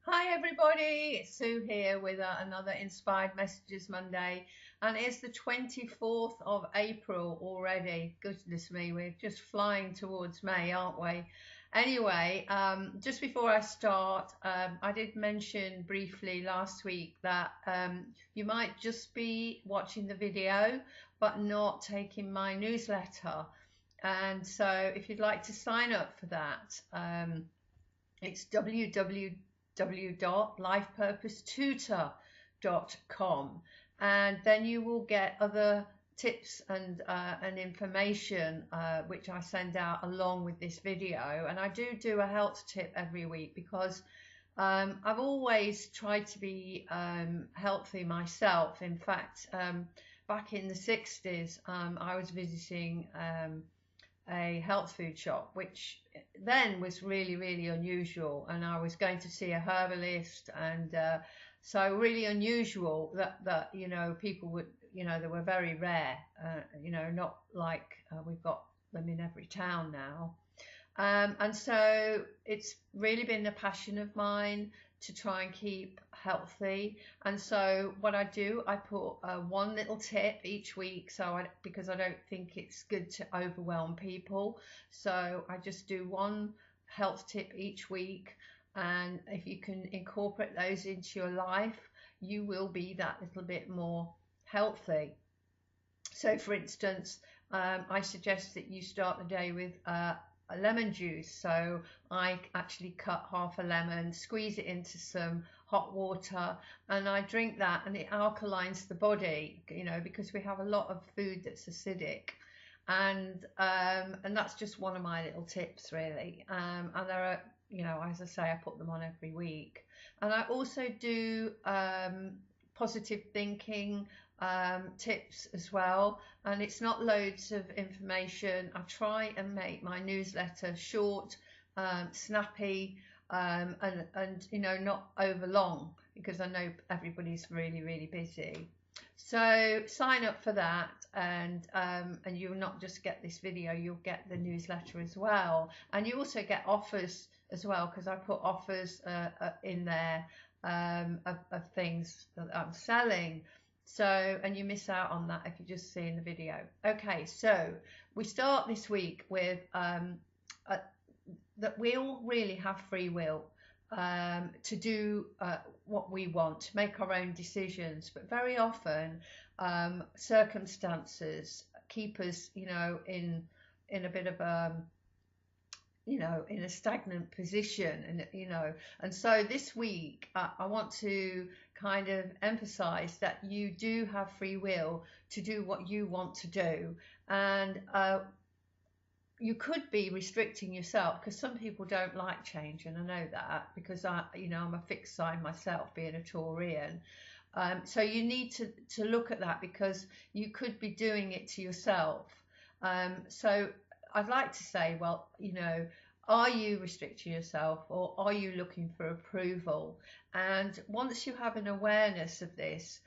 Hi everybody, it's Sue here with another Inspired Messages Monday, and it's the 24th of April already. Goodness me, we're just flying towards May, aren't we? Anyway, just before I start, I did mention briefly last week that you might just be watching the video but not taking my newsletter. And so if you'd like to sign up for that, it's www.lifepurposetutor.com, and then you will get other tips and information which I send out along with this video. And I do a health tip every week because I've always tried to be healthy myself. In fact, back in the 60s, I was visiting a health food shop, which then was really unusual, and I was going to see a herbalist, and so really unusual that people would, they were very rare, not like we've got them in every town now. And so it's really been a passion of mine to try and keep healthy. And so what I do, I put one little tip each week, because I don't think it's good to overwhelm people. So I just do one health tip each week, and if you can incorporate those into your life, you will be that little bit more healthy. So for instance, I suggest that you start the day with a lemon juice. So I actually cut half a lemon, squeeze it into some hot water, and I drink that, and it alkalines the body, because we have a lot of food that's acidic. And that's just one of my little tips, really. And there are, as I say, I put them on every week. And I also do positive thinking tips as well, and it's not loads of information. I try and make my newsletter short, snappy, and not over long, because I know everybody's really busy. So sign up for that, and you'll not just get this video, you'll get the newsletter as well, and you also get offers as well, because I put offers in there of things that I'm selling. So, and you miss out on that if you're just seeing the video. Okay, so we start this week with that we all really have free will to do what we want, to make our own decisions, but very often circumstances keep us, in a bit of in a stagnant position, and so this week I want to kind of emphasize that you do have free will to do what you want to do. And you could be restricting yourself, because some people don't like change, and I know that, because I'm a fixed sign myself, being a Taurian. So you need to look at that, because you could be doing it to yourself. So I'd like to say, well, are you restricting yourself, or are you looking for approval? And once you have an awareness of this,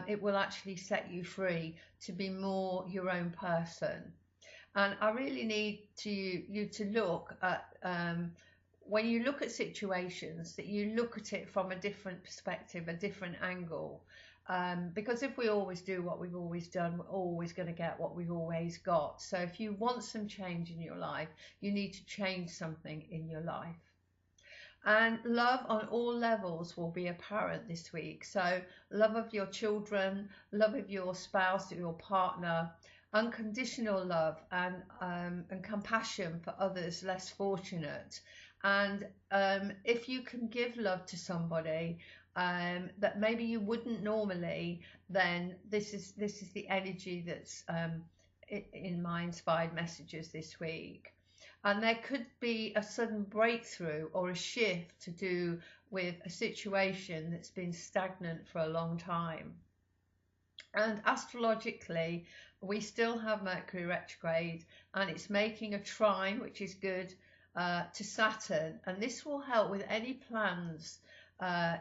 it will actually set you free to be more your own person. And I really need you to look at, when you look at situations, that you look at it from a different perspective, a different angle. Because if we always do what we've always done, we're always going to get what we've always got. So if you want some change in your life, you need to change something in your life. And love on all levels will be apparent this week. So love of your children, love of your spouse or your partner, unconditional love, and compassion for others less fortunate. And if you can give love to somebody that maybe you wouldn't normally, then this is the energy that's in my inspired messages this week. And there could be a sudden breakthrough or a shift to do with a situation that's been stagnant for a long time. And astrologically, we still have Mercury retrograde, and it's making a trine, which is good, to Saturn. And this will help with any plans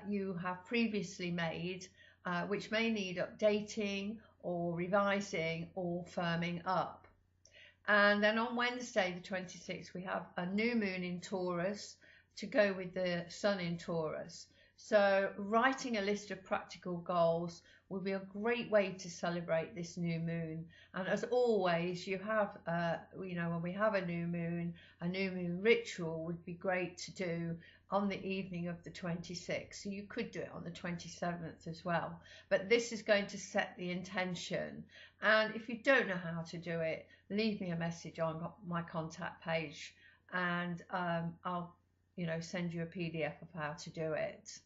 you have previously made, which may need updating or revising or firming up. And then on Wednesday the 26th, we have a new moon in Taurus to go with the sun in Taurus. So writing a list of practical goals will be a great way to celebrate this new moon. And as always, you have, when we have a new moon ritual would be great to do on the evening of the 26th. So you could do it on the 27th as well. But this is going to set the intention. And if you don't know how to do it, leave me a message on my contact page, and I'll send you a PDF of how to do it.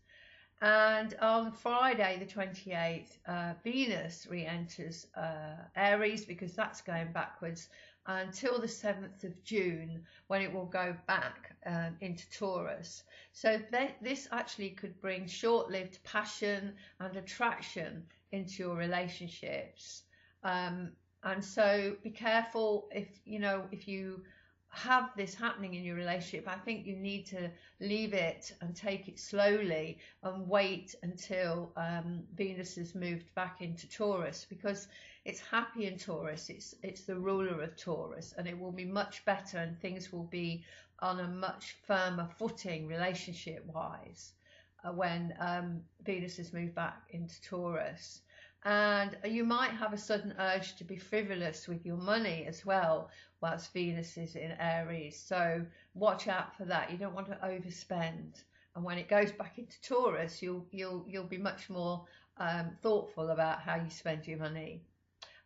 And on Friday the 28th, Venus re-enters Aries, because that's going backwards until the 7th of June, when it will go back into Taurus. So this actually could bring short-lived passion and attraction into your relationships. And so be careful if you have this happening in your relationship. I think you need to leave it and take it slowly and wait until Venus has moved back into Taurus, because it's happy in Taurus. It's the ruler of Taurus, and it will be much better, and things will be on a much firmer footing relationship wise when Venus has moved back into Taurus. And you might have a sudden urge to be frivolous with your money as well whilst Venus is in Aries. So watch out for that. You don't want to overspend. And when it goes back into Taurus, you'll be much more thoughtful about how you spend your money.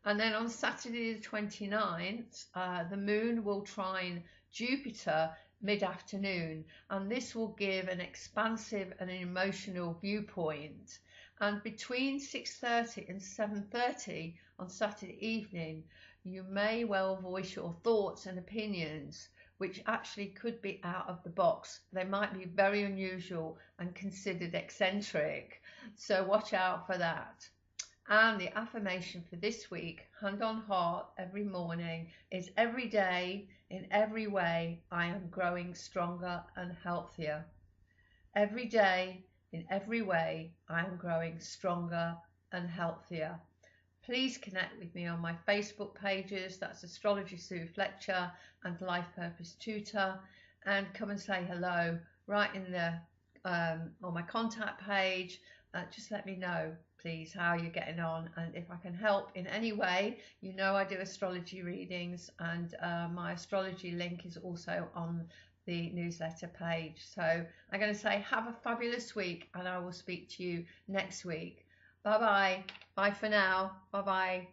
And then on Saturday the 29th, the moon will trine Jupiter mid-afternoon, and this will give an expansive and an emotional viewpoint. And between 6:30 and 7:30 on Saturday evening, you may well voice your thoughts and opinions, which actually could be out of the box. They might be very unusual and considered eccentric, so watch out for that. And the affirmation for this week, hand on heart, every morning, is every day, in every way, I am growing stronger and healthier. Every day, in every way, I am growing stronger and healthier. Please connect with me on my Facebook pages, that's Astrology Sue Fletcher and Life Purpose Tutor, and come and say hello right in the on my contact page. Just let me know, please, how you're getting on, and if I can help in any way. I do astrology readings, and my astrology link is also on the newsletter page. So I'm going to say have a fabulous week, and I will speak to you next week. Bye bye. Bye for now. Bye bye.